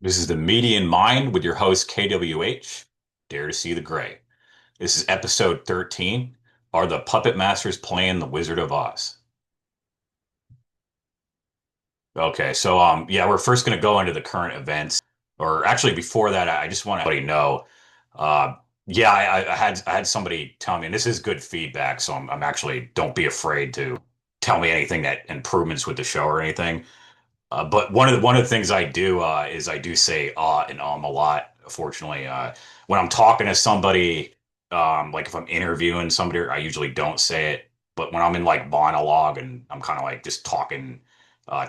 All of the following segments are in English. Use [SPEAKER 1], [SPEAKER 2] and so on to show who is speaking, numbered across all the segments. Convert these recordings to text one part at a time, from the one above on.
[SPEAKER 1] This is the Median Mind with your host KWH. Dare to see the gray. This is episode 13. Are the puppet masters playing the Wizard of Oz? Okay, so yeah, we're first going to go into the current events. Or actually, before that, I just want to let you know. Uh, yeah, I had somebody tell me, and this is good feedback. So I'm actually don't be afraid to tell me anything that improvements with the show or anything. But one of the things I do is I do say and a lot. Fortunately, when I'm talking to somebody, like if I'm interviewing somebody, I usually don't say it. But when I'm in like monologue and I'm kind of like just talking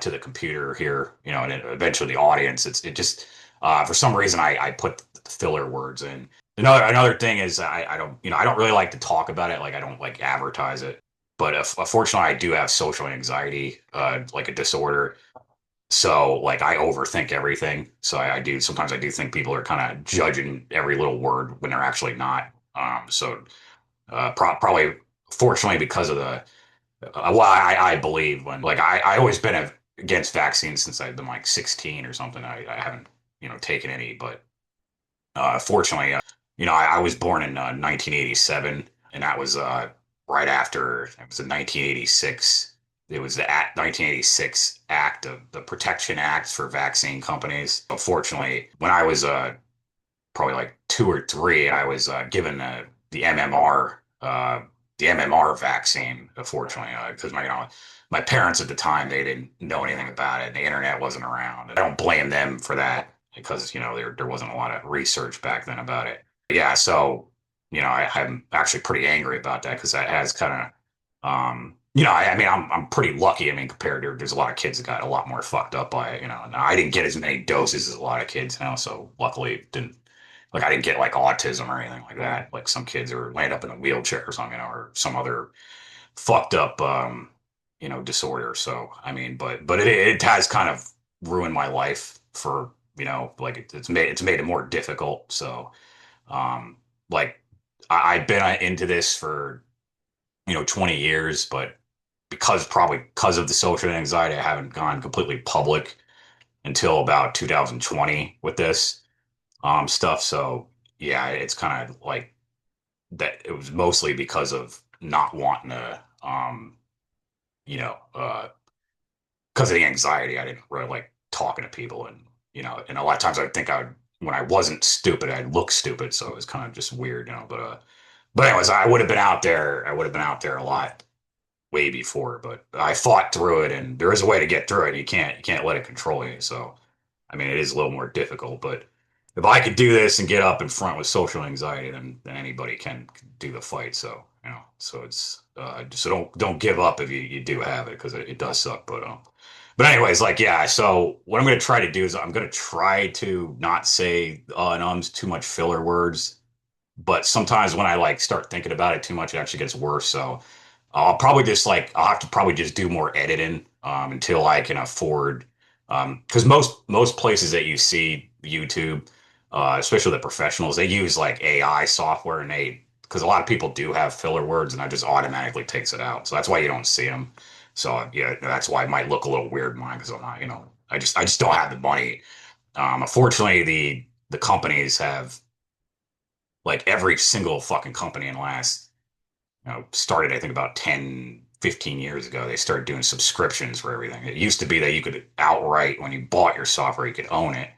[SPEAKER 1] to the computer here, and then eventually the audience, it just for some reason I put the filler words in. Another thing is I don't really like to talk about it. Like I don't like advertise it. But unfortunately, I do have social anxiety, like a disorder. So like I overthink everything. So I do sometimes I do think people are kind of judging every little word when they're actually not. Probably fortunately because of the well I believe when like I always been against vaccines since I've been like 16 or something. I haven't taken any, but fortunately I was born in 1987, and that was right after it was in 1986. It was the 1986 Act of the Protection Act for vaccine companies. Unfortunately, when I was probably like two or three, I was given the MMR, the MMR vaccine. Unfortunately, because my parents at the time, they didn't know anything about it, and the internet wasn't around. I don't blame them for that because there wasn't a lot of research back then about it. Yeah, so I'm actually pretty angry about that because that has kind of I mean, I'm pretty lucky. I mean, compared to there's a lot of kids that got a lot more fucked up by it. And I didn't get as many doses as a lot of kids, so luckily it didn't like I didn't get like autism or anything like that. Like some kids are laying up in a wheelchair or something, or some other fucked up disorder. So I mean, but it has kind of ruined my life for like it's made it more difficult. So like I've been into this for 20 years, but probably because of the social anxiety, I haven't gone completely public until about 2020 with this stuff. So yeah, it's kind of like that. It was mostly because of not wanting to, you know, uh, because of the anxiety. I didn't really like talking to people, and a lot of times I think when I wasn't stupid, I'd look stupid. So it was kind of just weird, but anyways, I would have been out there. I would have been out there a lot way before, but I fought through it, and there is a way to get through it. You can't let it control you. So, I mean, it is a little more difficult, but if I could do this and get up in front with social anxiety, then anybody can do the fight. So, so it's so don't give up if you do have it because it does suck. But anyways, like yeah. So what I'm gonna try to do is I'm gonna try to not say and ums too much filler words, but sometimes when I like start thinking about it too much, it actually gets worse. So I'll have to probably just do more editing until I can afford because most places that you see YouTube, especially the professionals, they use like AI software, and they because a lot of people do have filler words, and that just automatically takes it out. So that's why you don't see them. So yeah, that's why it might look a little weird in mine because I'm not, I just don't have the money. Unfortunately, the companies have like every single fucking company in the last started I think about 10, 15 years ago. They started doing subscriptions for everything. It used to be that you could outright, when you bought your software, you could own it,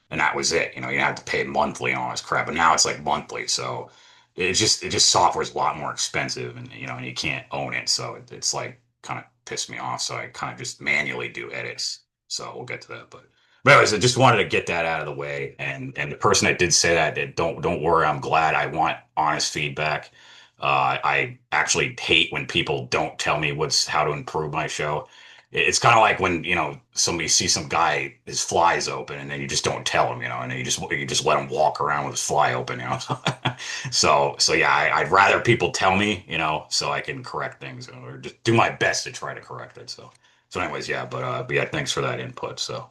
[SPEAKER 1] and that was it. You didn't have to pay monthly and all this crap. But now it's like monthly, so it just software is a lot more expensive, and and you can't own it. So it's like kind of pissed me off. So I kind of just manually do edits. So we'll get to that, but anyways, I just wanted to get that out of the way. And the person that did say that don't worry, I'm glad. I want honest feedback. I actually hate when people don't tell me how to improve my show. It's kind of like when somebody sees some guy his fly's open, and then you just don't tell him, and then you just let him walk around with his fly open. So yeah, I'd rather people tell me, so I can correct things or just do my best to try to correct it. So anyways, yeah, but yeah, thanks for that input. So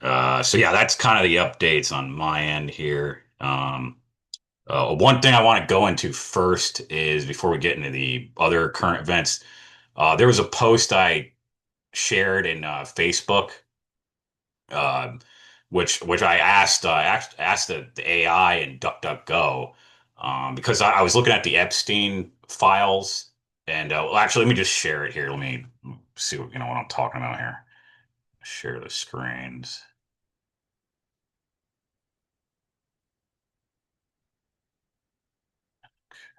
[SPEAKER 1] yeah, that's kind of the updates on my end here. One thing I want to go into first is before we get into the other current events. There was a post I shared in Facebook. Uh, which I asked the AI and DuckDuckGo, because I was looking at the Epstein files, and well, actually, let me just share it here. Let me see what what I'm talking about here. Share the screens.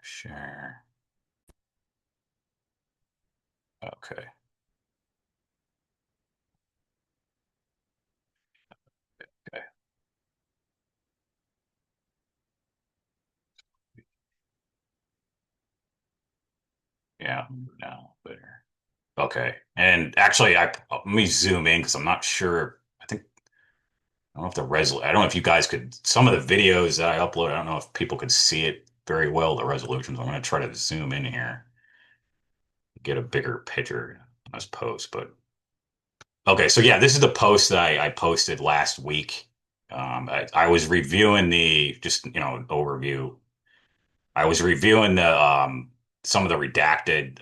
[SPEAKER 1] Share. Okay. Okay. Yeah. Now better. Okay. And actually, let me zoom in because I'm not sure. I don't know if I don't know if you guys could, some of the videos that I upload, I don't know if people could see it very well, the resolutions. I'm going to try to zoom in here, get a bigger picture on this post. But okay, so yeah, this is the post that I posted last week. I was reviewing just, overview. I was reviewing some of the redacted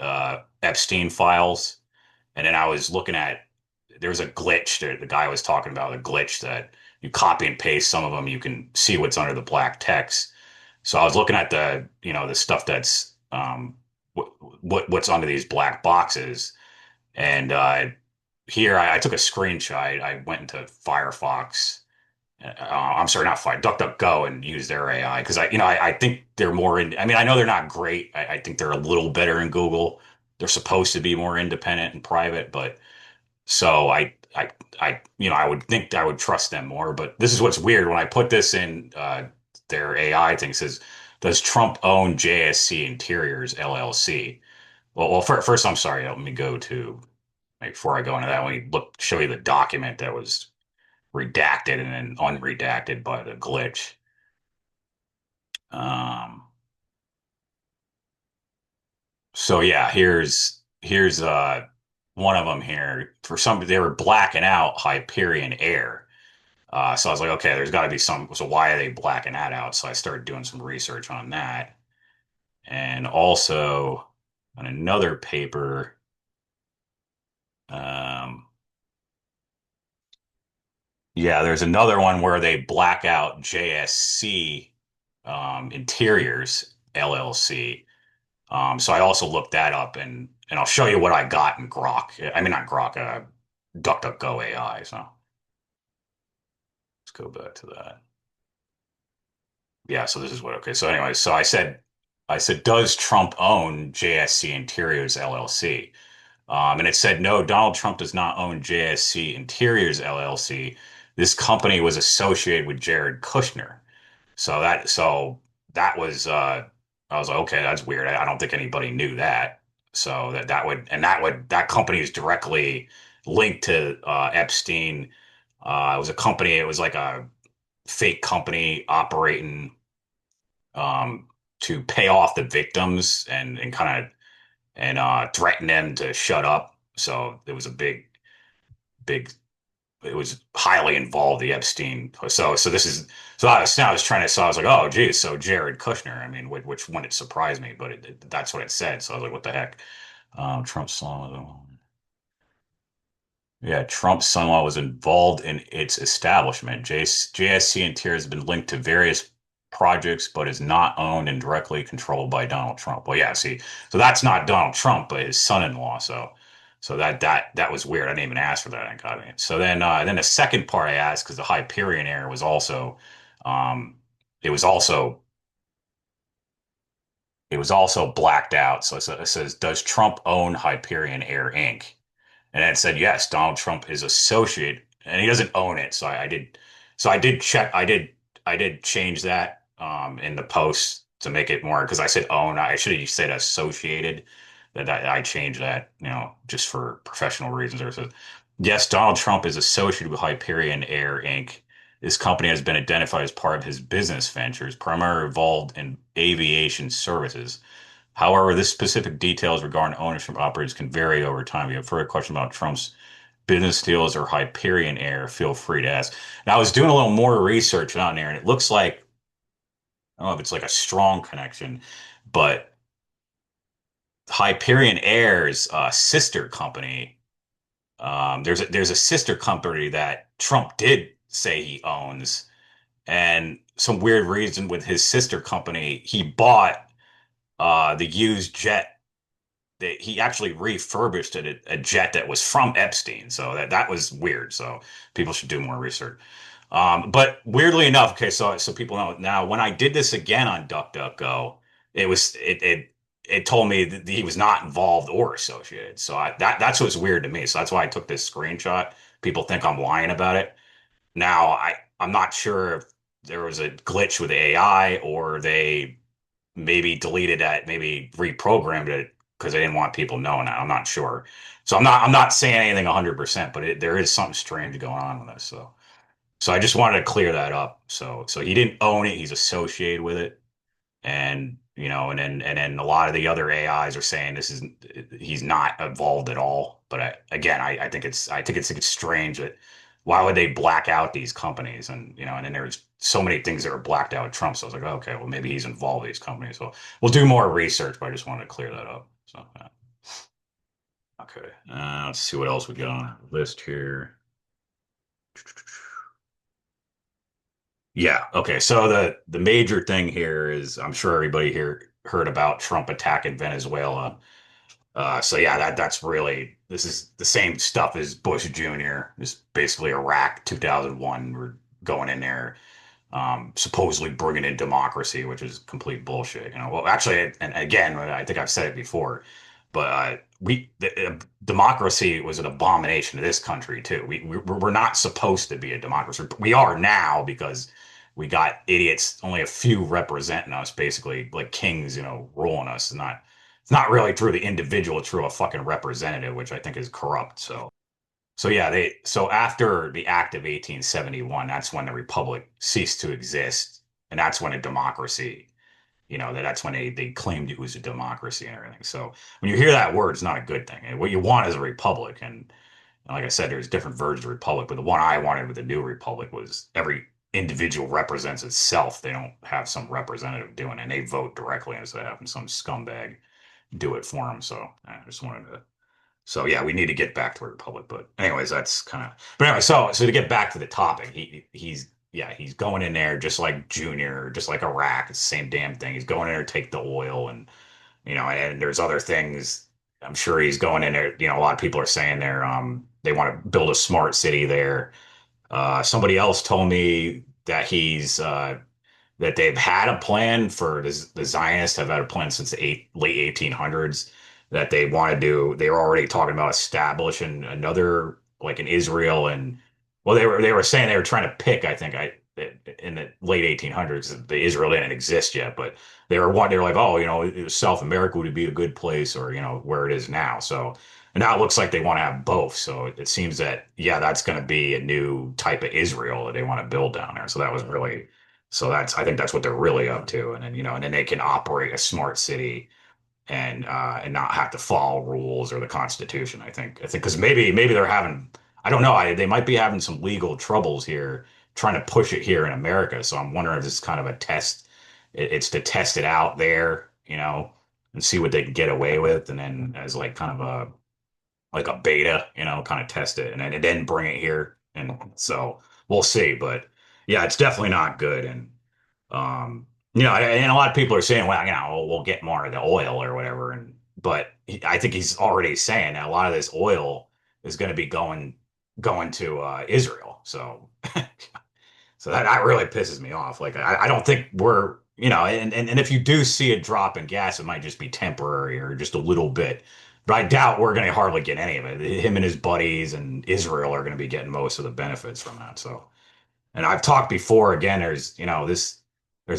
[SPEAKER 1] Epstein files. And then I was looking at there was a glitch that the guy was talking about, a glitch that you copy and paste some of them, you can see what's under the black text. So I was looking at the stuff that's what's under these black boxes, and here I took a screenshot. I went into Firefox. I'm sorry, not Fire, DuckDuckGo, and used their AI because I think they're more in. I mean, I know they're not great. I think they're a little better in Google. They're supposed to be more independent and private, but so I would think I would trust them more. But this is what's weird. When I put this in their AI thing, it says, does Trump own JSC Interiors LLC? Well, first, I'm sorry. Let me go to, before I go into that, let me show you the document that was redacted and then unredacted by the glitch. Um, so yeah, here's one of them here. For some, they were blacking out Hyperion Air. So I was like, okay, there's got to be some. So why are they blacking that out? So I started doing some research on that, and also on another paper. Um, yeah, there's another one where they black out JSC Interiors LLC. So I also looked that up, and I'll show you what I got in Grok. I mean, not Grok, DuckDuckGo AI. So let's go back to that. Yeah, so this is what, okay. So anyway, so I said, does Trump own JSC Interiors LLC? And it said, no, Donald Trump does not own JSC Interiors LLC. This company was associated with Jared Kushner. So that was, I was like, okay, that's weird. I don't think anybody knew that. So that company is directly linked to Epstein. It was a company, it was like a fake company operating to pay off the victims and kind of threaten them to shut up. So it was a big. It was highly involved, the Epstein. So this is I was trying to. So I was like, oh, geez. So Jared Kushner. I mean, which wouldn't surprise me, but that's what it said. So I was like, what the heck? Trump's son. Yeah, Trump's son-in-law was involved in its establishment. JSC Interior has been linked to various projects, but is not owned and directly controlled by Donald Trump. Well, yeah, see, so that's not Donald Trump, but his son-in-law. So that was weird. I didn't even ask for that. I got it. So then the second part I asked because the Hyperion Air was also, um, it was also it was also blacked out. So it says, does Trump own Hyperion Air Inc.? And it said, yes, Donald Trump is associate, and he doesn't own it. So I did check, I did change that in the post to make it more because I said own. I should have said associated. That I changed that, just for professional reasons. Or so, yes, Donald Trump is associated with Hyperion Air Inc. This company has been identified as part of his business ventures, primarily involved in aviation services. However, this specific details regarding ownership operators can vary over time. If you have further questions about Trump's business deals or Hyperion Air, feel free to ask. Now, I was doing a little more research on there, and it looks like, I don't know if it's like a strong connection, but Hyperion Air's sister company, there's a sister company that Trump did say he owns. And some weird reason with his sister company, he bought the used jet that he actually refurbished it, a jet that was from Epstein. So that was weird. So people should do more research. But weirdly enough, okay, so people know now when I did this again on DuckDuckGo, it told me that he was not involved or associated. So that's what's weird to me. So that's why I took this screenshot. People think I'm lying about it. Now I'm not sure if there was a glitch with AI or they maybe deleted that, maybe reprogrammed it because they didn't want people knowing that. I'm not sure. So I'm not saying anything 100%, but there is something strange going on with this. So I just wanted to clear that up. So he didn't own it, he's associated with it. And and then a lot of the other AIs are saying this is he's not involved at all. But again, I think it's strange that why would they black out these companies? And then there's so many things that are blacked out with Trump. So I was like, okay, well maybe he's involved with these companies. So we'll do more research, but I just wanted to clear that up. So okay, let's see what else we got on the list here. Yeah. Okay. So the major thing here is I'm sure everybody here heard about Trump attacking Venezuela. So yeah, that's really this is the same stuff as Bush Jr. Just basically Iraq 2001. We're going in there supposedly bringing in democracy, which is complete bullshit. Well, actually, and again, I think I've said it before, but democracy was an abomination to this country too. We're not supposed to be a democracy. We are now because we got idiots, only a few representing us, basically like kings, ruling us. It's not really through the individual, it's through a fucking representative, which I think is corrupt. So yeah, so after the Act of 1871, that's when the republic ceased to exist, and that's when a democracy, that's when they claimed it was a democracy and everything. So when you hear that word, it's not a good thing. And what you want is a republic, and like I said, there's different versions of republic, but the one I wanted with the new republic was every individual represents itself. They don't have some representative doing it, and they vote directly instead of having some scumbag do it for them. So I just wanted to so yeah, we need to get back to a republic. But anyways, that's kind of. But anyway, so to get back to the topic, he's going in there just like Junior, just like Iraq. It's the same damn thing. He's going in there to take the oil, and there's other things. I'm sure he's going in there. A lot of people are saying they want to build a smart city there. Somebody else told me that they've had a plan for the Zionists have had a plan since the late 1800s that they want to do. They were already talking about establishing another like in Israel and well, they were saying they were trying to pick. I think in the late 1800s, the Israel didn't exist yet, but they were like, oh, South America would be a good place, or where it is now. So and now it looks like they want to have both. So it seems that yeah, that's going to be a new type of Israel that they want to build down there. So that was really I think that's what they're really up to. And then they can operate a smart city and not have to follow rules or the Constitution. I think because maybe they're having I don't know they might be having some legal troubles here trying to push it here in America. So I'm wondering if this is kind of a test. It's to test it out there, and see what they can get away with, and then as like kind of a beta, kind of test it and then bring it here. And so we'll see. But yeah, it's definitely not good. And a lot of people are saying, well, we'll get more of the oil or whatever. But I think he's already saying that a lot of this oil is going to be going to Israel. So that really pisses me off. Like I don't think and if you do see a drop in gas, it might just be temporary or just a little bit. But I doubt we're going to hardly get any of it. Him and his buddies and Israel are going to be getting most of the benefits from that. So, and I've talked before, again, there's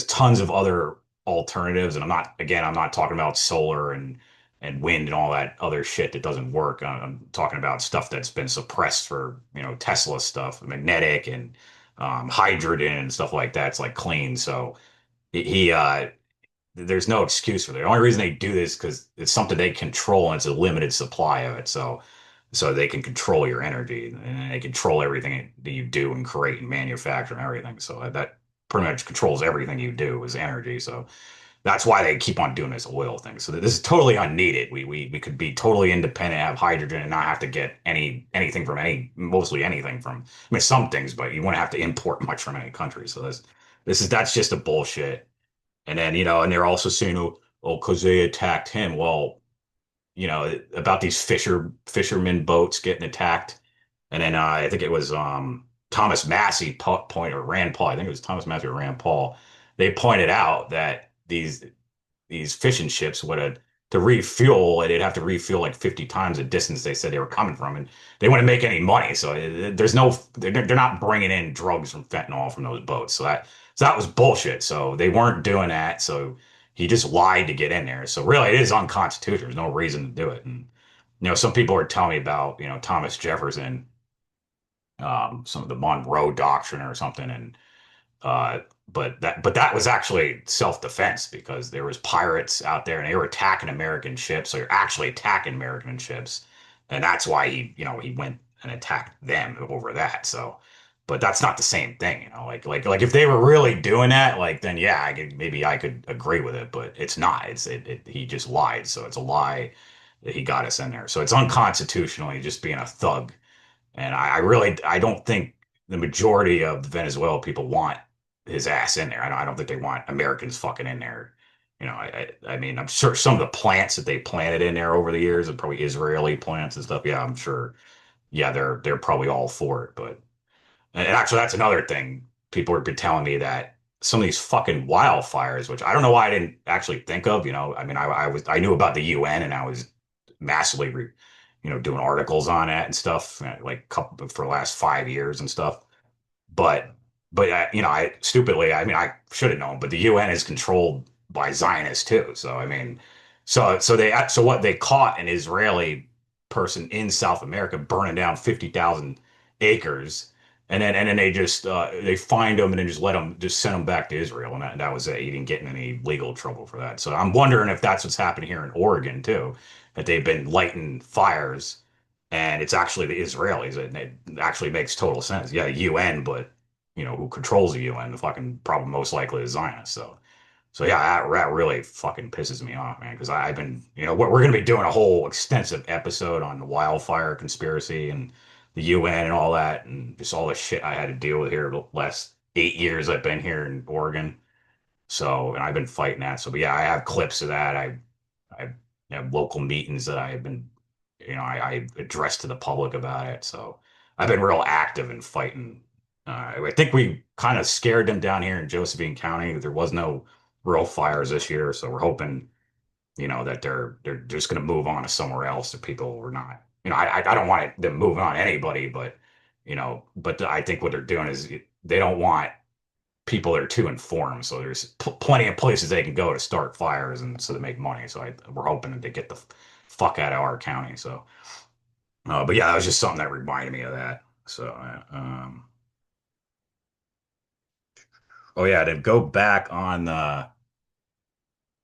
[SPEAKER 1] tons of other alternatives. And I'm not talking about solar and wind and all that other shit that doesn't work. I'm talking about stuff that's been suppressed for, Tesla stuff, magnetic and hydrogen and stuff like that. It's like clean. So he there's no excuse for that. The only reason they do this because it's something they control and it's a limited supply of it. So they can control your energy and they control everything that you do and create and manufacture and everything. So that pretty much controls everything you do is energy. So that's why they keep on doing this oil thing. So this is totally unneeded. We could be totally independent, have hydrogen, and not have to get anything from mostly anything from. I mean, some things, but you wouldn't have to import much from any country. So this is that's just a bullshit. And then and they're also saying, oh, because they attacked him. Well, about these fishermen boats getting attacked, and then I think it was Thomas Massey point or Rand Paul. I think it was Thomas Massey or Rand Paul. They pointed out that these fishing ships would have to refuel, and they'd have to refuel like 50 times the distance they said they were coming from, and they wouldn't make any money. So there's no, they're not bringing in drugs from fentanyl from those boats. So that was bullshit. So they weren't doing that. So he just lied to get in there. So really, it is unconstitutional. There's no reason to do it. And some people are telling me about Thomas Jefferson, some of the Monroe Doctrine or something, and uh, but that was actually self-defense because there was pirates out there and they were attacking American ships. So you're actually attacking American ships, and that's why he went and attacked them over that. So, but that's not the same thing, like if they were really doing that, like then yeah, maybe I could agree with it, but it's not. He just lied, so it's a lie that he got us in there. So it's unconstitutional. He's just being a thug. And I really I don't think the majority of the Venezuela people want his ass in there. I don't think they want Americans fucking in there. I mean, I'm sure some of the plants that they planted in there over the years are probably Israeli plants and stuff. Yeah, I'm sure. Yeah, they're probably all for it. But and actually, that's another thing. People have been telling me that some of these fucking wildfires, which I don't know why I didn't actually think of. I mean, I knew about the UN and I was massively, doing articles on it and stuff, like couple for the last 5 years and stuff. But I stupidly, I mean, I should have known, but the UN is controlled by Zionists too. So I mean, so what they caught an Israeli person in South America burning down 50,000 acres, and then they just they find him and then just send him back to Israel, and that was it. He didn't get in any legal trouble for that. So I'm wondering if that's what's happening here in Oregon too, that they've been lighting fires and it's actually the Israelis. And it actually makes total sense. Yeah, UN, but who controls the UN? The fucking probably most likely is Zionists. So yeah, that really fucking pisses me off, man. Because I've been, we're going to be doing a whole extensive episode on the wildfire conspiracy and the UN and all that, and just all the shit I had to deal with here the last 8 years I've been here in Oregon. So, and I've been fighting that. So, but yeah, I have clips of that. I have local meetings that I have been, I addressed to the public about it. So I've been real active in fighting. I think we kind of scared them down here in Josephine County. There was no real fires this year. So we're hoping, that they're just going to move on to somewhere else. That people are not, I don't want them moving on anybody, but I think what they're doing is they don't want people that are too informed. So there's plenty of places they can go to start fires and so to make money. So we're hoping to get the fuck out of our county. So, but yeah, that was just something that reminded me of that. So, oh yeah, to go back on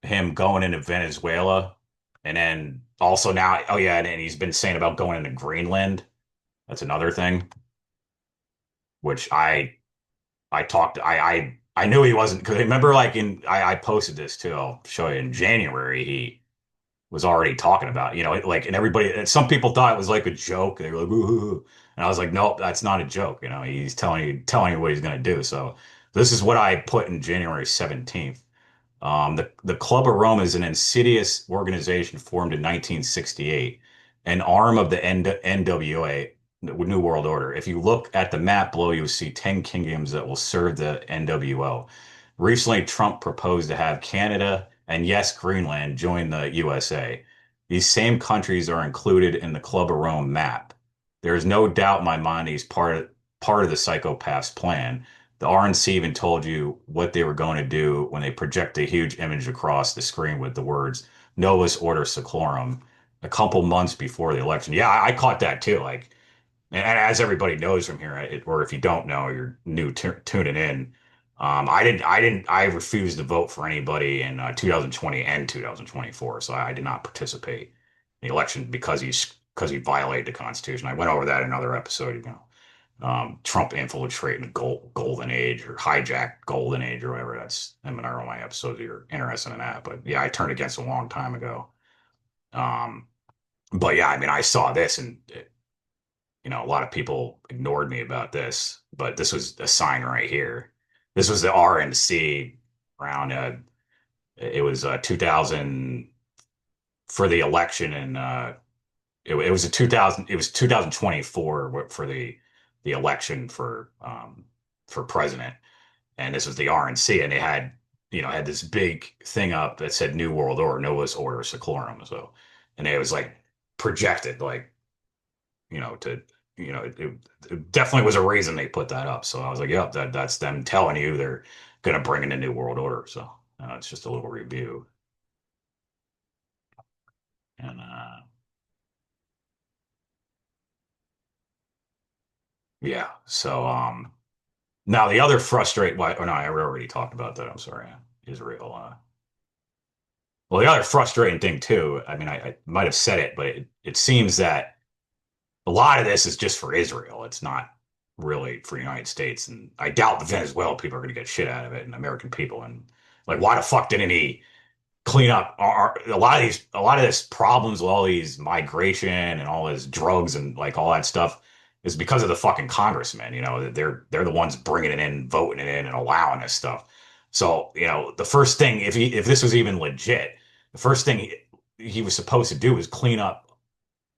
[SPEAKER 1] him going into Venezuela, and then also now, oh yeah, and he's been saying about going into Greenland. That's another thing, which I talked, I knew he wasn't because remember, like I posted this too. I'll show you in January. He was already talking about, like, and everybody, and some people thought it was like a joke. They were like, ooh, and I was like, nope, that's not a joke. He's telling you what he's going to do. So this is what I put in January 17th. The Club of Rome is an insidious organization formed in 1968, an arm of the NWA, the New World Order. If you look at the map below, you'll see 10 kingdoms that will serve the NWO. Recently, Trump proposed to have Canada and yes, Greenland join the USA. These same countries are included in the Club of Rome map. There is no doubt in my mind he's part of the psychopath's plan. The RNC even told you what they were going to do when they project a huge image across the screen with the words Novus Order Seclorum a couple months before the election. Yeah, I caught that too. Like, and as everybody knows from here, or if you don't know, you're new tuning in. I refused to vote for anybody in 2020 and 2024. So I did not participate in the election because he violated the Constitution. I went over that in another episode, Trump infiltrating the golden age or hijacked golden age or whatever. That's him in our my episode. You're interested in that, but yeah, I turned against it a long time ago. Um, but yeah, I mean, I saw this, and a lot of people ignored me about this, but this was a sign right here. This was the RNC around. It was 2000 for the election, and it was a 2000. It was 2024 for the election for president, and this was the RNC, and they had had this big thing up that said New World Order, Novus Order Seclorum. So, and it was like projected, like to it definitely was a reason they put that up. So I was like, yep, that's them telling you they're gonna bring in a New World Order. So it's just a little review, and yeah. So now the other frustrate. Why? Oh no, I already talked about that. I'm sorry, Israel. Well, the other frustrating thing too. I mean, I might have said it, but it seems that a lot of this is just for Israel. It's not really for the United States, and I doubt the Venezuela people are going to get shit out of it, and American people. And like, why the fuck didn't he clean up a lot of this problems with all these migration and all this drugs and like all that stuff is because of the fucking congressmen. They're the ones bringing it in, voting it in, and allowing this stuff. So the first thing, if this was even legit, the first thing he was supposed to do was clean up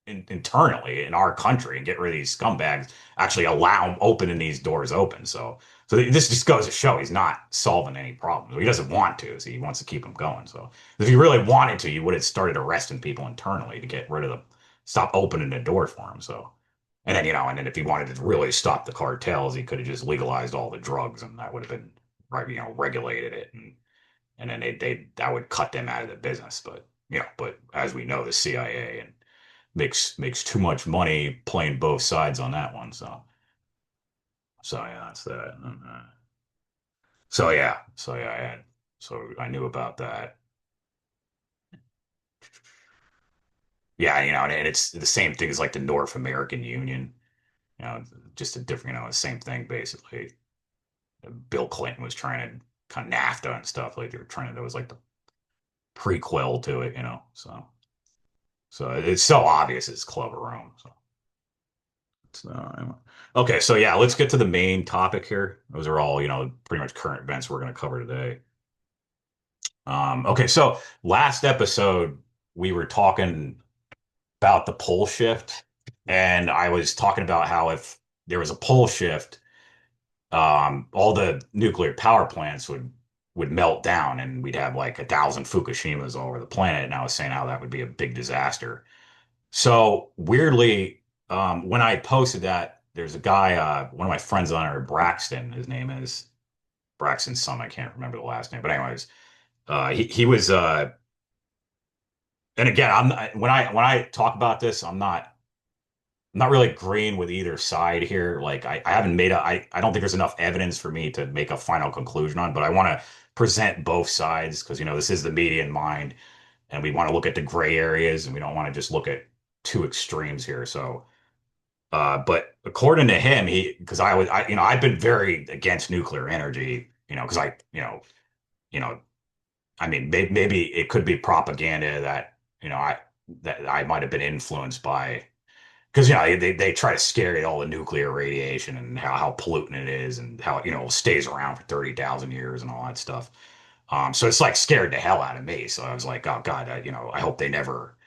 [SPEAKER 1] internally in our country and get rid of these scumbags, actually allow opening these doors open. So this just goes to show he's not solving any problems. He doesn't want to, so he wants to keep them going. So if he really wanted to, he would have started arresting people internally to get rid of them, stop opening the door for him. So, and then and then if he wanted to really stop the cartels, he could have just legalized all the drugs, and that would have been right, regulated it, and then they that would cut them out of the business. But as we know, the CIA and makes too much money playing both sides on that one. So yeah, that's that. So yeah, so I knew about that. Yeah, and it's the same thing as like the North American Union. You know, just a different, the same thing basically. Bill Clinton was trying to kind of NAFTA and stuff like they were trying to. That was like the prequel to it. So it's so obvious it's Clover Rome. Okay, so yeah, let's get to the main topic here. Those are all, pretty much current events we're going to cover today. Okay, so last episode we were talking about the pole shift, and I was talking about how if there was a pole shift, all the nuclear power plants would melt down, and we'd have like 1,000 Fukushimas all over the planet. And I was saying how that would be a big disaster. So weirdly, when I posted that, there's a guy, one of my friends on there, Braxton. His name is Braxton some. I can't remember the last name, but anyways, he was. And again, when I talk about this, I'm not really agreeing with either side here. Like I haven't made I don't think there's enough evidence for me to make a final conclusion on, but I want to present both sides because this is the media in mind, and we want to look at the gray areas, and we don't want to just look at two extremes here. So. But according to him, because I've been very against nuclear energy, because you know, I mean, maybe it could be propaganda that I might have been influenced by, because they try to scare you all the nuclear radiation and how pollutant it is and how it stays around for 30,000 years and all that stuff. So it's like scared the hell out of me. So I was like, oh God, I hope they never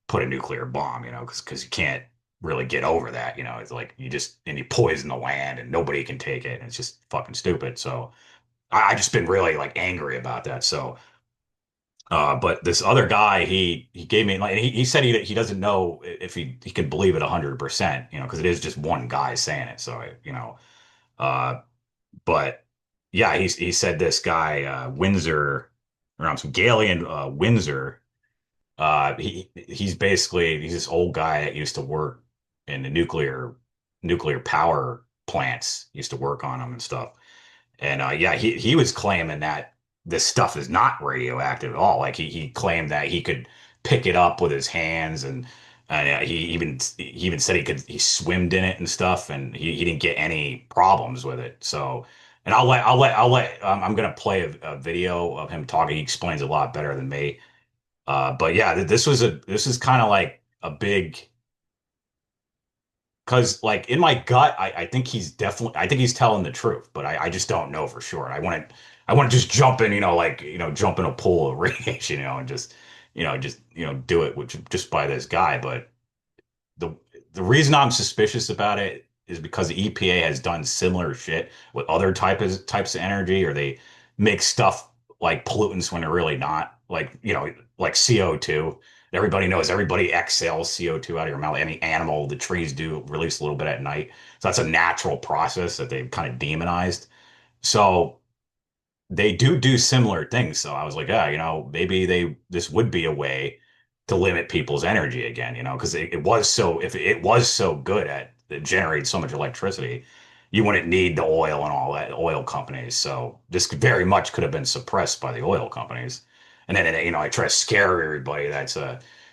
[SPEAKER 1] put a nuclear bomb, because you can't really get over that. It's like you poison the land and nobody can take it. And it's just fucking stupid. So I just been really like angry about that. So, but this other guy, he gave me like he said he doesn't know if he can believe it 100%, because it is just one guy saying it. So, uh, but yeah, he said this guy, Windsor, or I'm some Galen, Windsor. He's this old guy that used to work in the nuclear power plants, used to work on them and stuff. And yeah, he was claiming that this stuff is not radioactive at all. Like he claimed that he could pick it up with his hands, and And he even said he swimmed in it and stuff, and he didn't get any problems with it. So, and I'm gonna play a video of him talking. He explains a lot better than me. But yeah, this is kind of like a big, because like in my gut, I think I think he's telling the truth, but I just don't know for sure. And I want to just jump in, like jump in a pool of radiation, and just do it with just by this guy. But the the reason I'm suspicious about it is because the EPA has done similar shit with other types of energy, or they make stuff like pollutants when they're really not, like like CO2. Everybody knows everybody exhales CO2 out of your mouth. Any animal, the trees do release a little bit at night. So that's a natural process that they've kind of demonized. So they do similar things. So I was like, yeah, maybe this would be a way to limit people's energy again, because it was so, if it was so good at it generates so much electricity, you wouldn't need the oil and all that oil companies. So this very much could have been suppressed by the oil companies. And then I try to scare everybody that's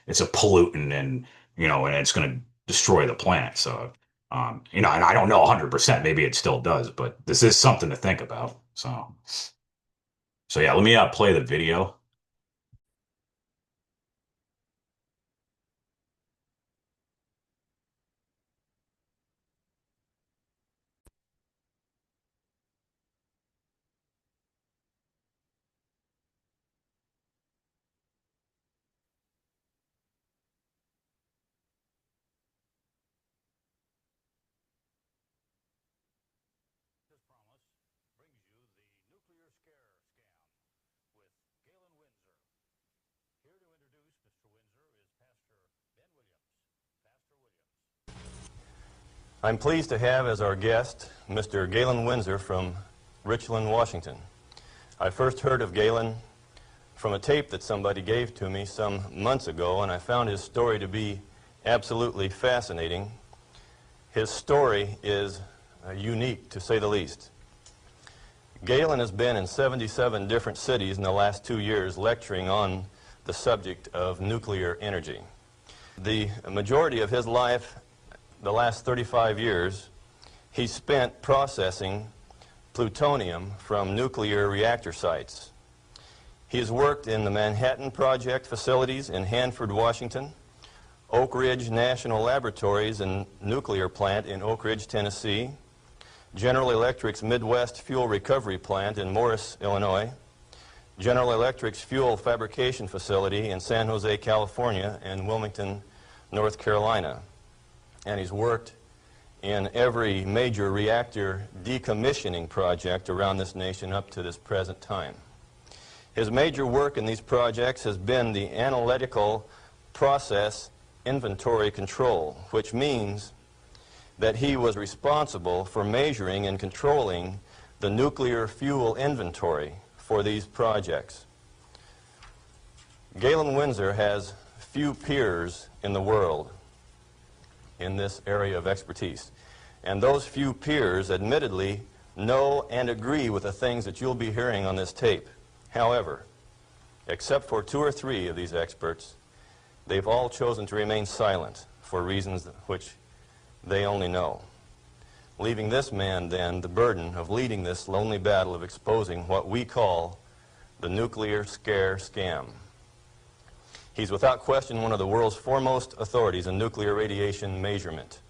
[SPEAKER 1] it's a pollutant, and it's going to destroy the planet. So and I don't know 100%, maybe it still does, but this is something to think about. So yeah, let me play the video.
[SPEAKER 2] This promise brings you the nuclear scare scam with Galen Windsor. Here to introduce Mr. Windsor is Pastor Ben Williams. Pastor Williams. I'm pleased to have as our guest Mr. Galen Windsor from Richland, Washington. I first heard of Galen from a tape that somebody gave to me some months ago, and I found his story to be absolutely fascinating. His story is unique, to say the least. Galen has been in 77 different cities in the last 2 years lecturing on the subject of nuclear energy. The majority of his life, the last 35 years, he spent processing plutonium from nuclear reactor sites. He has worked in the Manhattan Project facilities in Hanford, Washington, Oak Ridge National Laboratories and Nuclear Plant in Oak Ridge, Tennessee, General Electric's Midwest Fuel Recovery Plant in Morris, Illinois, General Electric's Fuel Fabrication Facility in San Jose, California, and Wilmington, North Carolina. And he's worked in every major reactor decommissioning project around this nation up to this present time. His major work in these projects has been the analytical process inventory control, which means that he was responsible for measuring and controlling the nuclear fuel inventory for these projects. Galen Windsor has few peers in the world in this area of expertise. And those few peers admittedly know and agree with the things that you'll be hearing on this tape. However, except for 2 or 3 of these experts, they've all chosen to remain silent for reasons which they only know, leaving this man then the burden of leading this lonely battle of exposing what we call the nuclear scare scam. He's without question one of the world's foremost authorities in nuclear radiation measurement,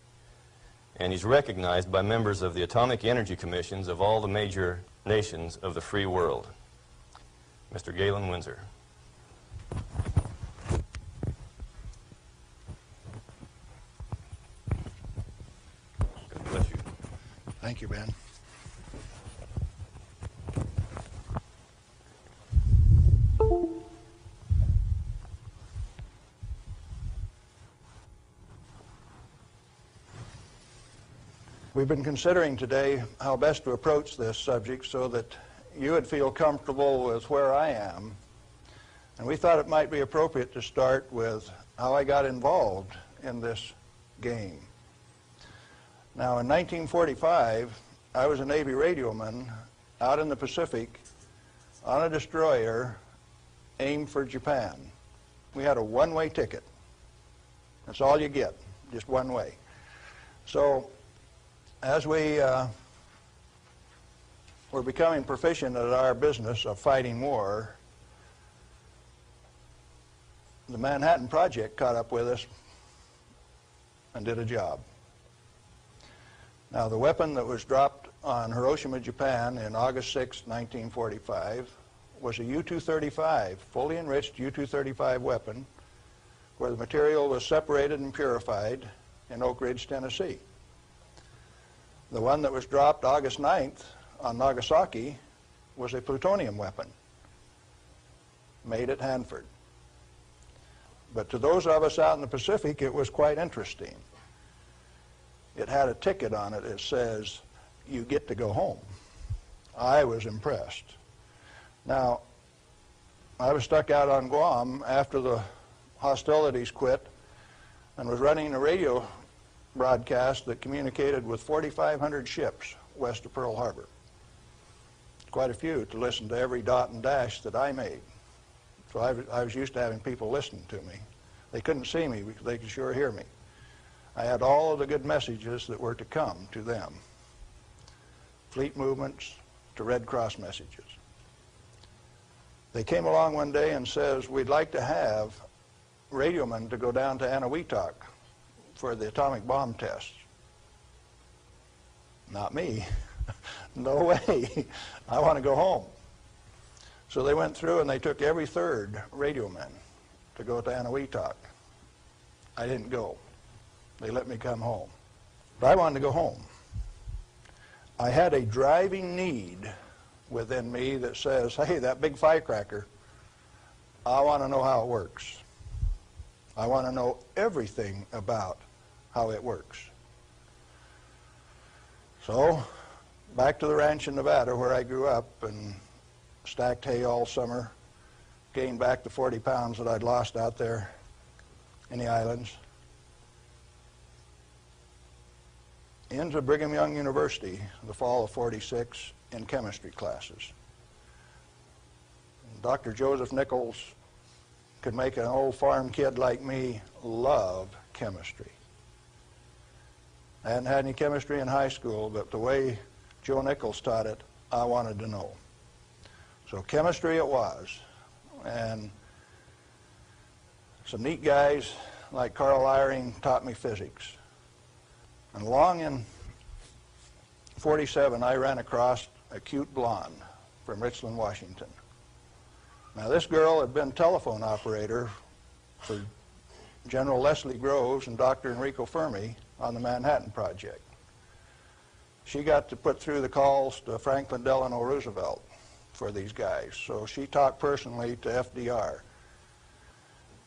[SPEAKER 2] and he's recognized by members of the Atomic Energy Commissions of all the major nations of the free world. Mr. Galen Windsor. God bless you.
[SPEAKER 3] Thank you, Ben. We've been considering today how best to approach this subject so that you would feel comfortable with where I am. And we thought it might be appropriate to start with how I got involved in this game. Now, in 1945, I was a Navy radioman out in the Pacific on a destroyer aimed for Japan. We had a one-way ticket. That's all you get, just one way. So as we were becoming proficient at our business of fighting war, the Manhattan Project caught up with us and did a job. Now, the weapon that was dropped on Hiroshima, Japan in August 6, 1945 was a U-235, fully enriched U-235 weapon, where the material was separated and purified in Oak Ridge, Tennessee. The one that was dropped August 9th on Nagasaki was a plutonium weapon made at Hanford. But to those of us out in the Pacific, it was quite interesting. It had a ticket on it that says, "You get to go home." I was impressed. Now, I was stuck out on Guam after the hostilities quit and was running a radio broadcast that communicated with 4,500 ships west of Pearl Harbor. Quite a few to listen to every dot and dash that I made. So I was used to having people listen to me. They couldn't see me, because they could sure hear me. I had all of the good messages that were to come to them. Fleet movements to Red Cross messages. They came along one day and says, "We'd like to have radiomen to go down to Eniwetok for the atomic bomb tests." Not me. No way. I want to go home. So they went through and they took every third radioman to go to Eniwetok. I didn't go. They let me come home. But I wanted to go home. I had a driving need within me that says, hey, that big firecracker, I want to know how it works. I want to know everything about how it works. So, back to the ranch in Nevada where I grew up and stacked hay all summer, gained back the 40 pounds that I'd lost out there in the islands. Into Brigham Young University the fall of '46 in chemistry classes. Dr. Joseph Nichols could make an old farm kid like me love chemistry. I hadn't had any chemistry in high school, but the way Joe Nichols taught it, I wanted to know. So chemistry it was. And some neat guys like Carl Eyring taught me physics. And along in '47, I ran across a cute blonde from Richland, Washington. Now this girl had been telephone operator for General Leslie Groves and Dr. Enrico Fermi on the Manhattan Project. She got to put through the calls to Franklin Delano Roosevelt for these guys. So she talked personally to FDR.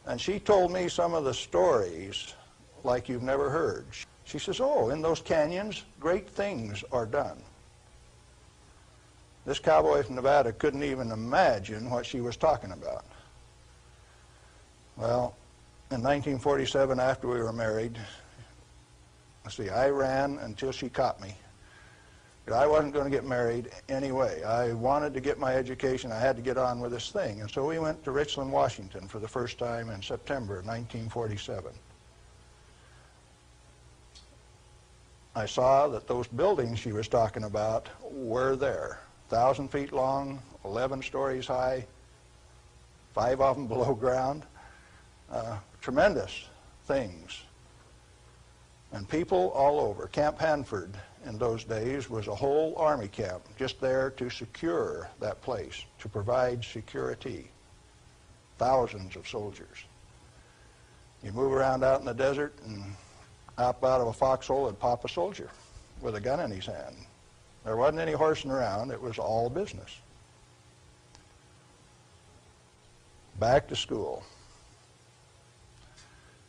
[SPEAKER 3] And she told me some of the stories like you've never heard. She says, oh, in those canyons, great things are done. This cowboy from Nevada couldn't even imagine what she was talking about. Well, in 1947, after we were married, I ran until she caught me. But I wasn't going to get married anyway. I wanted to get my education. I had to get on with this thing. And so we went to Richland, Washington for the first time in September of 1947. I saw that those buildings she was talking about were there. 1,000 feet long, 11 stories high, 5 of them below ground. Tremendous things. And people all over. Camp Hanford in those days was a whole army camp just there to secure that place, to provide security. Thousands of soldiers. You move around out in the desert and up out of a foxhole would pop a soldier with a gun in his hand. There wasn't any horsing around. It was all business. Back to school.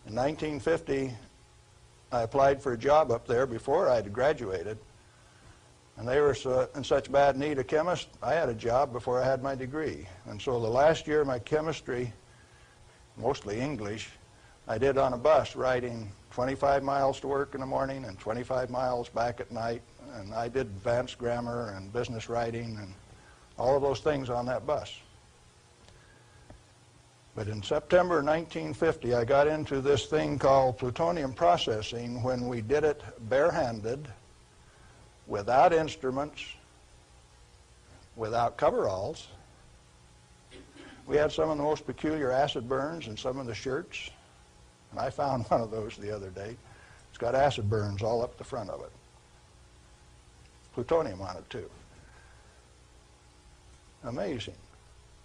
[SPEAKER 3] In 1950, I applied for a job up there before I had graduated, and they were in such bad need of chemists, I had a job before I had my degree. And so the last year of my chemistry, mostly English, I did on a bus, riding 25 miles to work in the morning and 25 miles back at night. And I did advanced grammar and business writing and all of those things on that bus. But in September 1950, I got into this thing called plutonium processing when we did it barehanded, without instruments, without coveralls. We had some of the most peculiar acid burns in some of the shirts, and I found one of those the other day. It's got acid burns all up the front of it. Plutonium on it, too. Amazing.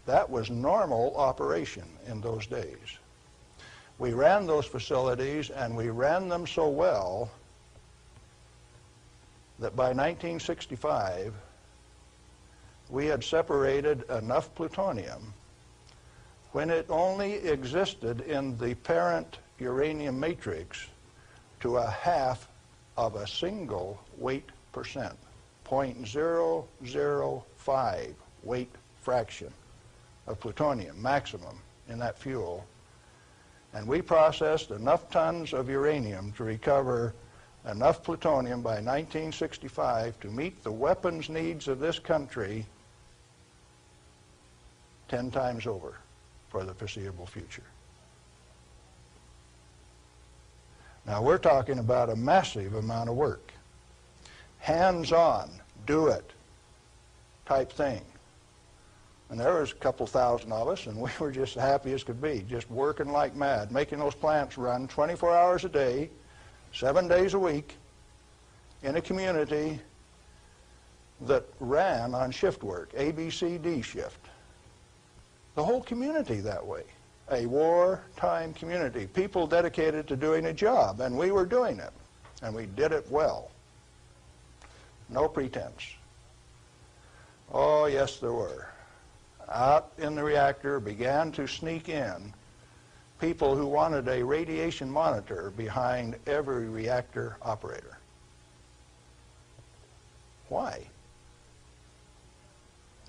[SPEAKER 3] That was normal operation in those days. We ran those facilities, and we ran them so well that by 1965, we had separated enough plutonium when it only existed in the parent uranium matrix to a half of a single weight percent, 0.005 weight fraction of plutonium maximum in that fuel. And we processed enough tons of uranium to recover enough plutonium by 1965 to meet the weapons needs of this country 10 times over for the foreseeable future. Now we're talking about a massive amount of work. Hands-on, do it type thing. And there was a couple thousand of us, and we were just happy as could be, just working like mad, making those plants run 24 hours a day, 7 days a week, in a community that ran on shift work, ABCD shift. The whole community that way. A wartime community, people dedicated to doing a job, and we were doing it, and we did it well. No pretense. Oh, yes, there were. Out in the reactor began to sneak in people who wanted a radiation monitor behind every reactor operator. Why?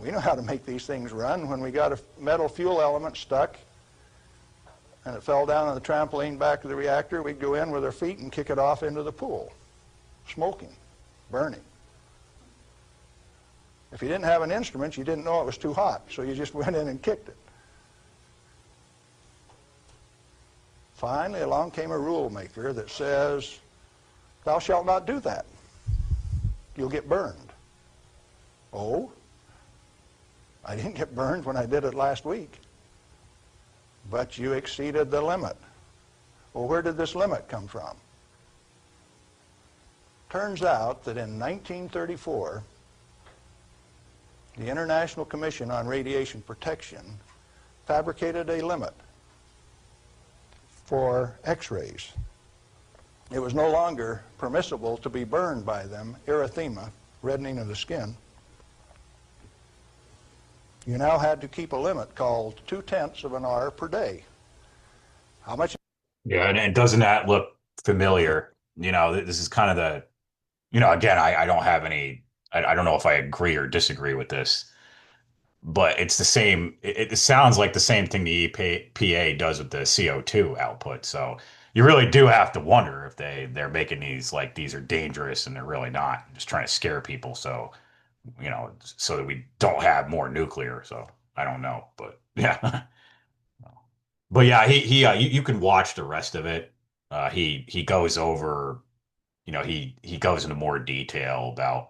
[SPEAKER 3] We know how to make these things run. When we got a metal fuel element stuck and it fell down on the trampoline back of the reactor, we'd go in with our feet and kick it off into the pool, smoking, burning. If you didn't have an instrument, you didn't know it was too hot, so you just went in and kicked it. Finally, along came a rule maker that says, thou shalt not do that. You'll get burned. Oh? I didn't get burned when I did it last week. But you exceeded the limit. Well, where did this limit come from? Turns out that in 1934, the International Commission on Radiation Protection fabricated a limit for X-rays. It was no longer permissible to be burned by them, erythema, reddening of the skin. You now had to keep a limit called 0.2 of an R per day. How much?
[SPEAKER 1] Yeah, and doesn't that look familiar? This is kind of again, I don't have any, I don't know if I agree or disagree with this, but it's the same. It sounds like the same thing the EPA does with the CO2 output. So you really do have to wonder if they're making these like these are dangerous and they're really not, just trying to scare people. So, so that we don't have more nuclear. So I don't know, but yeah. But yeah, you can watch the rest of it. He goes over, he goes into more detail about,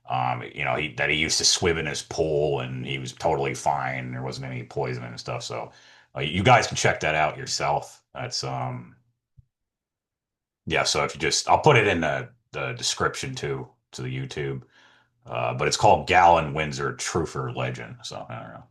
[SPEAKER 1] that he used to swim in his pool and he was totally fine. There wasn't any poison and stuff. So you guys can check that out yourself. That's yeah. So if you just, I'll put it in the description too to the YouTube. But it's called Galen, Windsor, Truther Legend. So I don't know.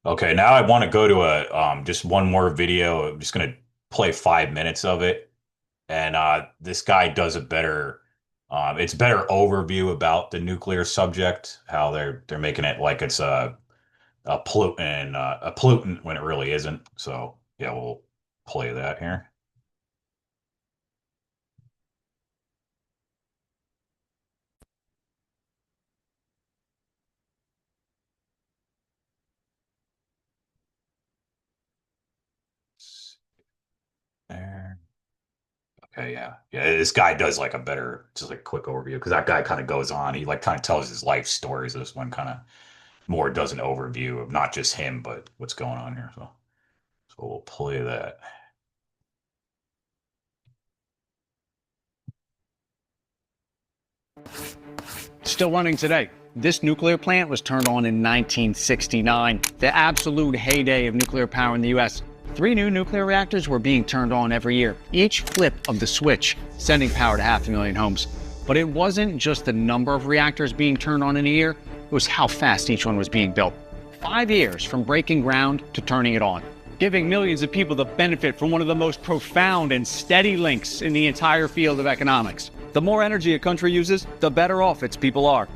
[SPEAKER 1] Okay, now I want to go to a just one more video. I'm just gonna play 5 minutes of it, and this guy does a better, it's better overview about the nuclear subject, how they're making it like it's a pollutant when it really isn't. So yeah, we'll play that here. There. Okay, yeah, yeah. This guy does like a better, just like quick overview because that guy kind of goes on. He like kind of tells his life stories. This one kind of more does an overview of not just him, but what's going on here. So we'll play that.
[SPEAKER 4] Still running today. This nuclear plant was turned on in 1969, the absolute heyday of nuclear power in the U.S. 3 new nuclear reactors were being turned on every year, each flip of the switch sending power to 500,000 homes. But it wasn't just the number of reactors being turned on in a year, it was how fast each one was being built. 5 years from breaking ground to turning it on, giving millions of people the benefit from one of the most profound and steady links in the entire field of economics. The more energy a country uses, the better off its people are.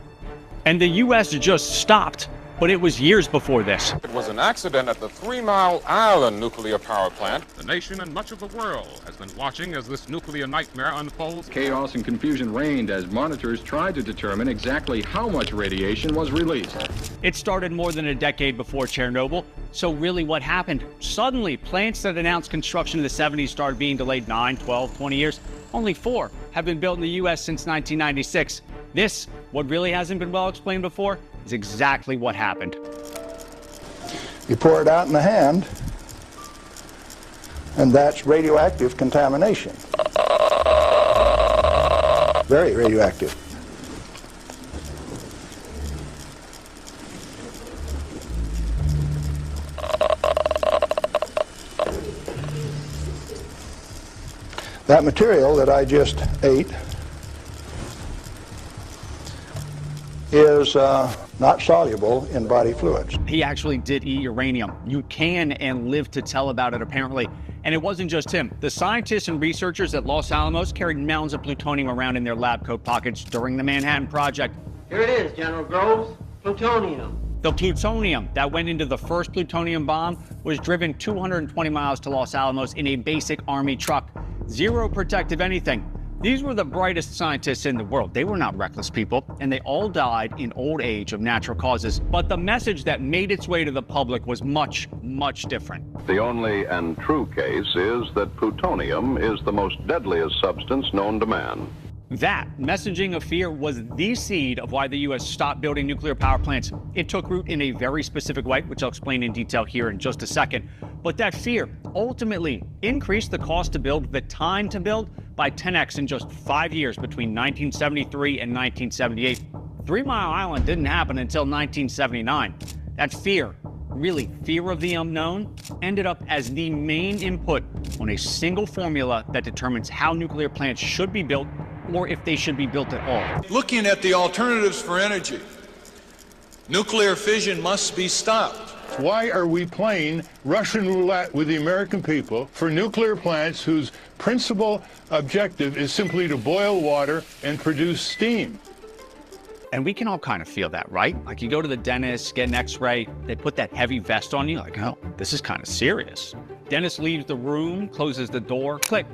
[SPEAKER 4] And the U.S. just stopped, but it was years before this.
[SPEAKER 5] It was an accident at the 3 Mile Island nuclear power plant.
[SPEAKER 2] The nation and much of the world has been watching as this nuclear nightmare unfolds.
[SPEAKER 6] Chaos and confusion reigned as monitors tried to determine exactly how much radiation was released.
[SPEAKER 4] It started more than a decade before Chernobyl, so really what happened? Suddenly, plants that announced construction in the 70s started being delayed 9, 12, 20 years. Only 4 have been built in the U.S. since 1996. This, what really hasn't been well explained before, is exactly what happened.
[SPEAKER 3] You pour it out in the hand, and that's radioactive contamination. Very radioactive. That material that I just ate is not soluble in body fluids.
[SPEAKER 4] He actually did eat uranium. You can and live to tell about it, apparently. And it wasn't just him. The scientists and researchers at Los Alamos carried mounds of plutonium around in their lab coat pockets during the Manhattan Project.
[SPEAKER 7] Here it is, General Groves, plutonium.
[SPEAKER 4] The plutonium that went into the first plutonium bomb was driven 220 miles to Los Alamos in a basic Army truck. Zero protective anything. These were the brightest scientists in the world. They were not reckless people, and they all died in old age of natural causes. But the message that made its way to the public was much, much different.
[SPEAKER 8] The only and true case is that plutonium is the most deadliest substance known to man.
[SPEAKER 4] That messaging of fear was the seed of why the U.S. stopped building nuclear power plants. It took root in a very specific way, which I'll explain in detail here in just a second. But that fear ultimately increased the cost to build, the time to build, by 10x in just 5 years between 1973 and 1978. 3 Mile Island didn't happen until 1979. That fear, really fear of the unknown, ended up as the main input on a single formula that determines how nuclear plants should be built or if they should be built at all.
[SPEAKER 9] Looking at the alternatives for energy, nuclear fission must be stopped.
[SPEAKER 10] Why are we playing Russian roulette with the American people for nuclear plants whose principal objective is simply to boil water and produce steam?
[SPEAKER 4] And we can all kind of feel that, right? Like you go to the dentist, get an x-ray, they put that heavy vest on you, like, oh, this is kind of serious. Dentist leaves the room, closes the door, click.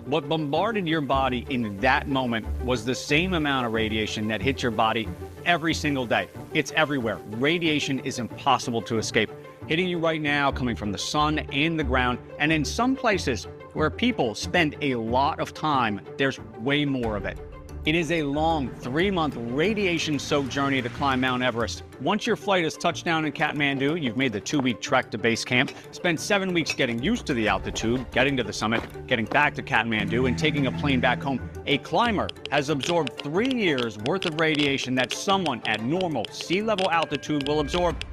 [SPEAKER 4] What bombarded your body in that moment was the same amount of radiation that hits your body every single day. It's everywhere. Radiation is impossible to escape. Hitting you right now, coming from the sun and the ground, and in some places where people spend a lot of time, there's way more of it. It is a long 3-month radiation-soaked journey to climb Mount Everest. Once your flight has touched down in Kathmandu, you've made the 2-week trek to base camp, spend 7 weeks getting used to the altitude, getting to the summit, getting back to Kathmandu, and taking a plane back home. A climber has absorbed 3 years worth of radiation that someone at normal sea level altitude will absorb.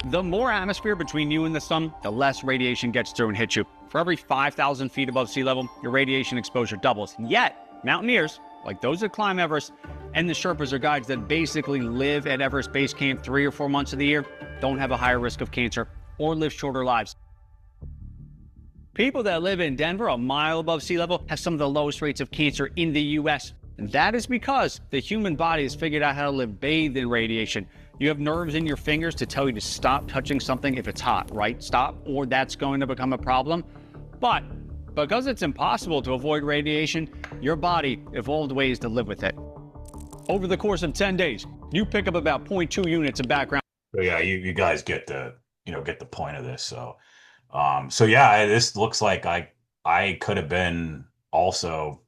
[SPEAKER 4] The more atmosphere between you and the sun, the less radiation gets through and hits you. For every 5,000 feet above sea level, your radiation exposure doubles. Yet, mountaineers, like those that climb Everest, and the Sherpas or guides that basically live at Everest Base Camp 3 or 4 months of the year, don't have a higher risk of cancer or live shorter lives. People that live in Denver, a mile above sea level, have some of the lowest rates of cancer in the U.S. And that is because the human body has figured out how to live bathed in radiation. You have nerves in your fingers to tell you to stop touching something if it's hot, right? Stop, or that's going to become a problem. But because it's impossible to avoid radiation, your body evolved ways to live with it. Over the course of 10 days, you pick up about 0.2 units of background.
[SPEAKER 1] So yeah, you guys get the get the point of this. So yeah, this looks like I could have been also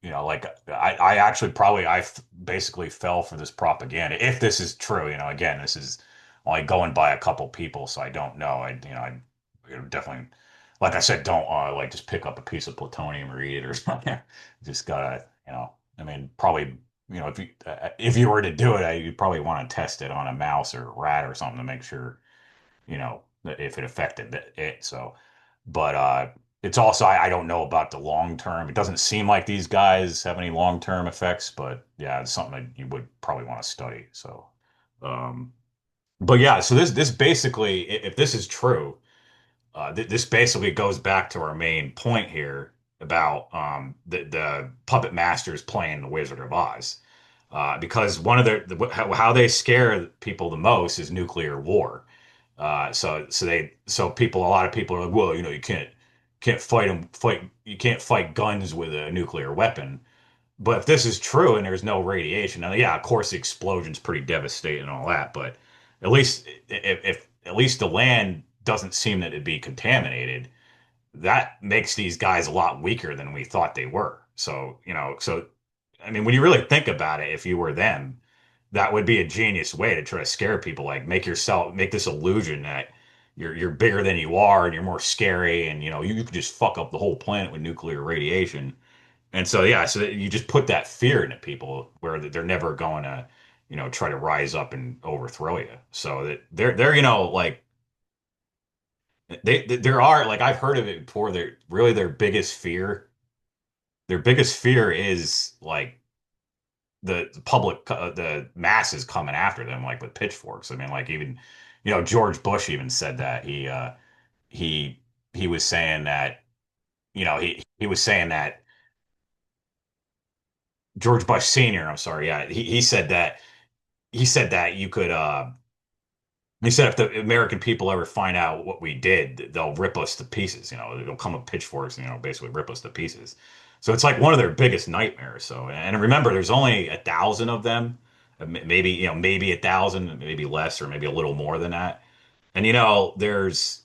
[SPEAKER 1] like I actually probably basically fell for this propaganda. If this is true, again, this is only going by a couple people, so I don't know. Definitely, like I said, don't like just pick up a piece of plutonium or eat it or something. Just gotta, I mean, probably, if you were to do it, you'd probably want to test it on a mouse or a rat or something to make sure, if it affected it. So, but it's also I don't know about the long term. It doesn't seem like these guys have any long term effects, but yeah, it's something that you would probably want to study. So, um, but yeah, so this basically, if this is true, this basically goes back to our main point here about the puppet masters playing the Wizard of Oz. Because one of how they scare people the most is nuclear war. A lot of people are like, well, you can't you can't fight guns with a nuclear weapon. But if this is true and there's no radiation, now yeah, of course the explosion's pretty devastating and all that, but at least if at least the land doesn't seem that it'd be contaminated, that makes these guys a lot weaker than we thought they were. So I mean, when you really think about it, if you were them, that would be a genius way to try to scare people. Like make this illusion that you're bigger than you are and you're more scary, and you could just fuck up the whole planet with nuclear radiation. And so yeah, so that you just put that fear into people where they're never going to, try to rise up and overthrow you. So that they're like there are like I've heard of it before. They're really their biggest fear is like the public, the masses coming after them, like with pitchforks. I mean, like even, George Bush even said that he he was saying that, he was saying that George Bush Senior. I'm sorry, yeah, he said that you could. He said if the American people ever find out what we did, they'll rip us to pieces. They'll come with pitchforks and basically rip us to pieces. So it's like one of their biggest nightmares. So and remember, there's only 1,000 of them, maybe maybe 1,000, maybe less, or maybe a little more than that. And there's,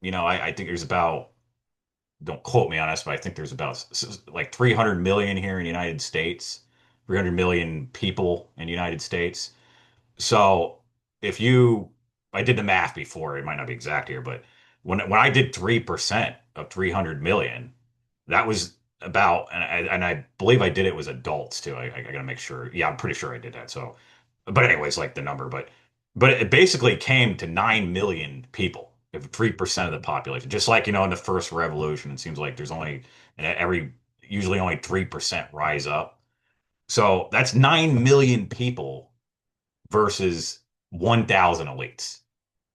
[SPEAKER 1] I think there's about, don't quote me on this, but I think there's about like 300 million here in the United States, 300 million people in the United States. So if you, I did the math before, it might not be exact here, but when I did 3% of 300 million, that was about, and I believe I did it was adults too. I gotta make sure. Yeah, I'm pretty sure I did that. So, but anyways, like the number, but it basically came to 9 million people, if 3% of the population. Just like, in the first revolution, it seems like there's only, and usually only 3% rise up. So that's 9 million people versus 1,000 elites.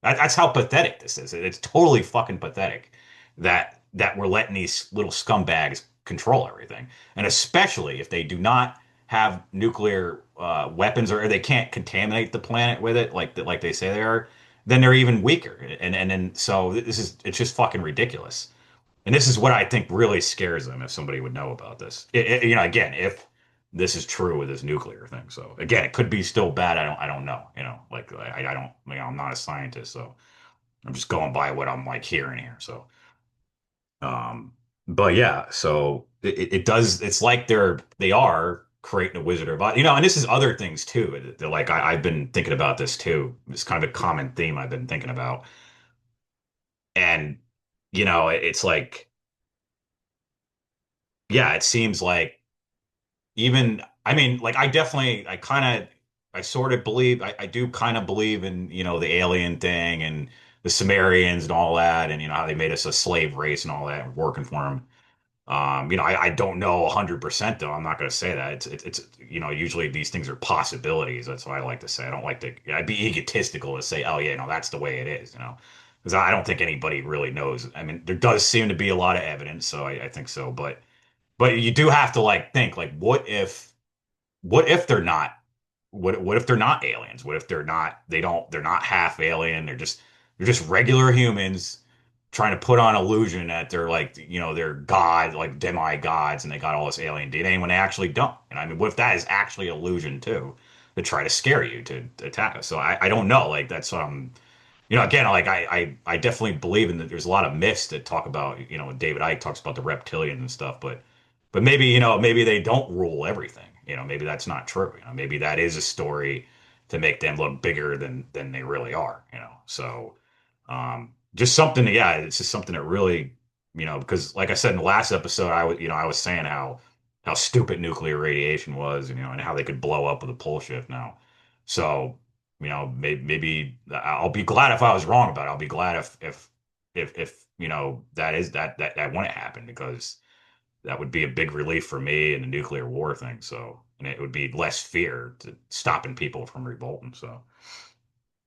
[SPEAKER 1] That's how pathetic this is. It's totally fucking pathetic that we're letting these little scumbags control everything, and especially if they do not have nuclear weapons, or they can't contaminate the planet with it, like they say they are. Then they're even weaker, and then so it's just fucking ridiculous. And this is what I think really scares them, if somebody would know about this. Again, if this is true with this nuclear thing. So again, it could be still bad. I don't know. Like I don't. I'm not a scientist, so I'm just going by what I'm like hearing here. So, um, but yeah, so it does. It's like they are creating a Wizard of Oz. And this is other things too. They're like I've been thinking about this too. It's kind of a common theme I've been thinking about, and it's like, yeah, it seems like, even, I mean, like I sort of believe, I do kind of believe in, the alien thing and the Sumerians and all that, and how they made us a slave race and all that, and working for them. I don't know 100% though. I'm not going to say that. It's usually these things are possibilities. That's what I like to say. I don't like to, I'd be egotistical to say, oh yeah, no, that's the way it is, because I don't think anybody really knows. I mean, there does seem to be a lot of evidence, so I think so, but you do have to like think like, what if they're not, what if they're not aliens? What if they're not half alien? They're just regular humans trying to put on illusion that they're like, they're god, like demigods, and they got all this alien DNA when they actually don't. And I mean, what if that is actually illusion too, to try to scare you, to attack us? So I don't know. Like that's again, like I definitely believe in that. There's a lot of myths that talk about, David Icke talks about the reptilians and stuff, but but maybe, maybe they don't rule everything. Maybe that's not true. Maybe that is a story to make them look bigger than they really are. So just something. Yeah, it's just something that really, because like I said in the last episode, I was saying how stupid nuclear radiation was, and how they could blow up with a pole shift now. So, maybe I'll be glad if I was wrong about it. I'll be glad if that wouldn't happen, because that would be a big relief for me in the nuclear war thing. So, and it would be less fear to stopping people from revolting. So,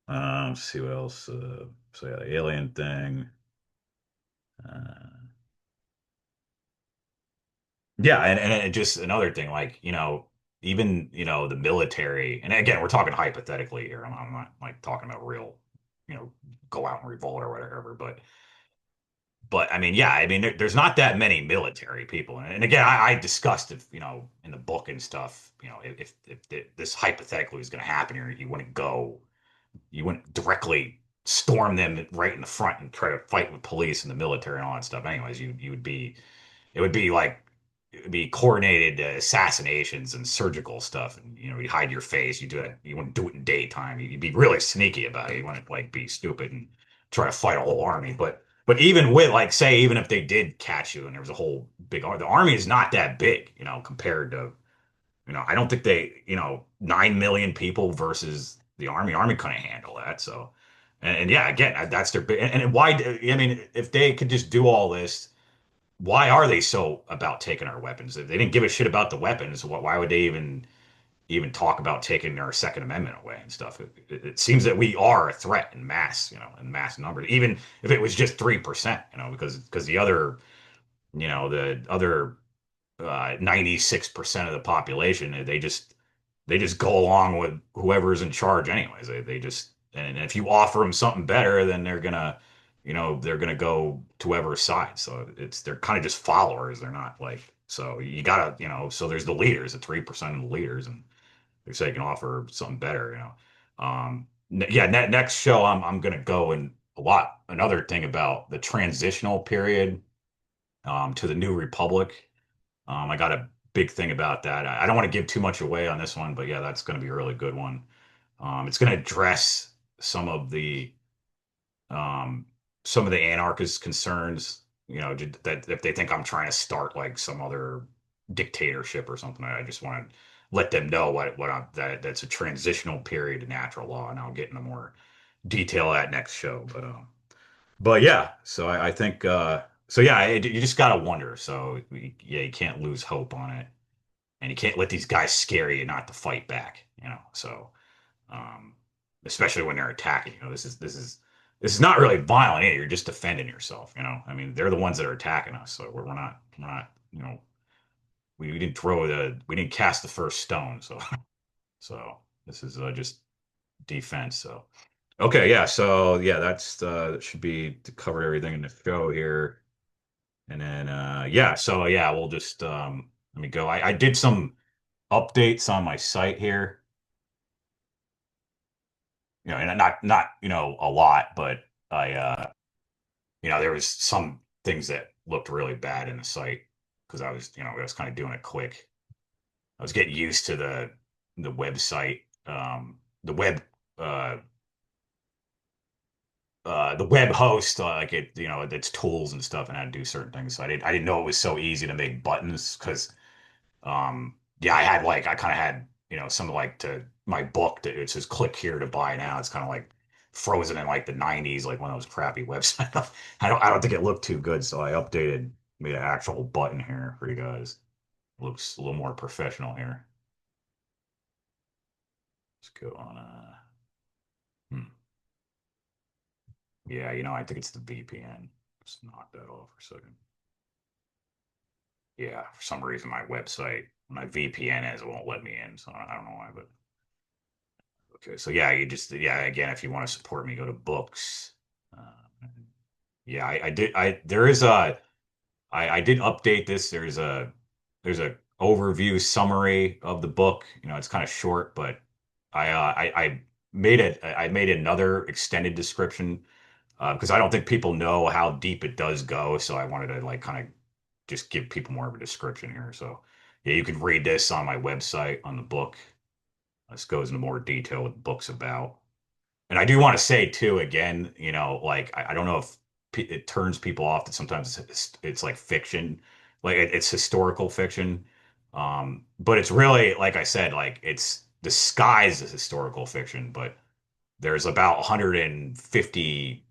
[SPEAKER 1] let's see what else. So yeah, the alien thing. Uh, yeah, and it just another thing, like, even, the military, and again, we're talking hypothetically here. I'm not like talking about real, you know, go out and revolt or whatever, but I mean, yeah, I mean, there's not that many military people, and again, I discussed if, in the book and stuff, if this hypothetically was going to happen here, you wouldn't directly storm them right in the front and try to fight with police and the military and all that stuff. Anyways, you would be it would be like it would be coordinated assassinations and surgical stuff, and you hide your face. You do it. You wouldn't do it in daytime. You'd be really sneaky about it. You wouldn't like be stupid and try to fight a whole army. But even with, like, say, even if they did catch you and there was a whole big army, the army is not that big, compared to, I don't think 9 million people versus the army. Army couldn't handle that. So, and yeah, again, that's their big. And why? I mean, if they could just do all this, why are they so about taking our weapons? If they didn't give a shit about the weapons, why would they even talk about taking our Second Amendment away and stuff? It seems that we are a threat in mass, in mass numbers, even if it was just 3%, because the other 96% of the population, they just go along with whoever's in charge anyways. They just, and if you offer them something better, then they're gonna go to whoever's side. So they're kind of just followers. They're not like, so you gotta, so there's the leaders, the 3% of the leaders, and they say they can offer something better. Yeah, next show I'm gonna go in a lot. Another thing about the transitional period to the New Republic. I got a big thing about that. I don't want to give too much away on this one, but yeah, that's going to be a really good one. It's going to address some of the um, anarchist concerns. That if they think I'm trying to start like some other dictatorship or something, I just want to let them know that's a transitional period to natural law, and I'll get into more detail of that next show. But yeah, so I think so yeah, you just gotta wonder. So yeah, you can't lose hope on it, and you can't let these guys scare you not to fight back. So um, especially when they're attacking. This is not really violent either. You're just defending yourself. I mean, they're the ones that are attacking us, so we're not. We didn't cast the first stone. So so this is just defense. So. Okay, yeah. So yeah, that should be to cover everything in the show here. And then yeah, so yeah, we'll just let me go. I did some updates on my site here. And not a lot, but I there was some things that looked really bad in the site because I was kind of doing it quick. I was getting used to the website, the web uh the web host, like its tools and stuff, and how to do certain things. So I didn't know it was so easy to make buttons because yeah, I kind of had something like to my book that it says click here to buy now. It's kind of like frozen in like the 90s, like one of those crappy websites. I don't think it looked too good, so I made an actual button here for you guys. It looks a little more professional here. Let's go on yeah, I think it's the VPN. Let's knock that off for a second. Yeah, for some reason my website, my VPN is, it won't let me in, so I don't know why, but okay. So yeah, yeah, again, if you want to support me, go to books. Yeah, I did. There is I did update this. There's a overview summary of the book. It's kind of short, but I made another extended description because I don't think people know how deep it does go. So I wanted to like kind of just give people more of a description here. So yeah, you can read this on my website on the book. This goes into more detail what the book's about. And I do want to say too, again, like I don't know if it turns people off that sometimes it's like fiction, like it's historical fiction. But it's really, like I said, like it's disguised as historical fiction, but there's about 150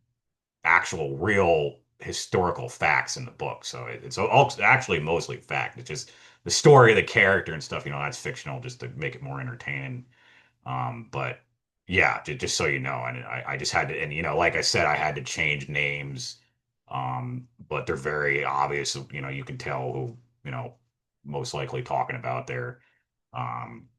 [SPEAKER 1] actual real historical facts in the book. So it's all actually mostly fact. It's just the story of the character and stuff, that's fictional just to make it more entertaining. But yeah, just so you know, and I just had to, and like I said, I had to change names. But they're very obvious, you can tell who, most likely talking about there. Um,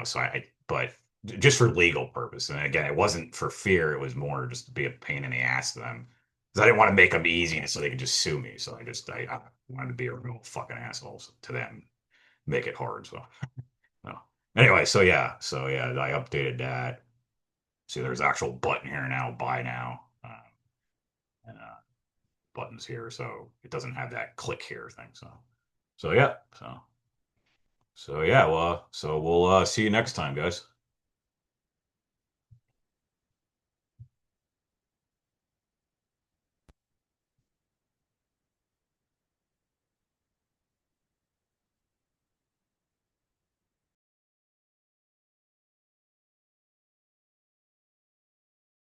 [SPEAKER 1] so but just for legal purpose. And again, it wasn't for fear, it was more just to be a pain in the ass to them. Because I didn't want to make them easy so they could just sue me. So I wanted to be a real fucking asshole to them, make it hard. So no. Anyway, so yeah, I updated that. See, there's actual button here now, buy now, and buttons here, so it doesn't have that click here thing. So yeah, so yeah, well, so we'll see you next time, guys.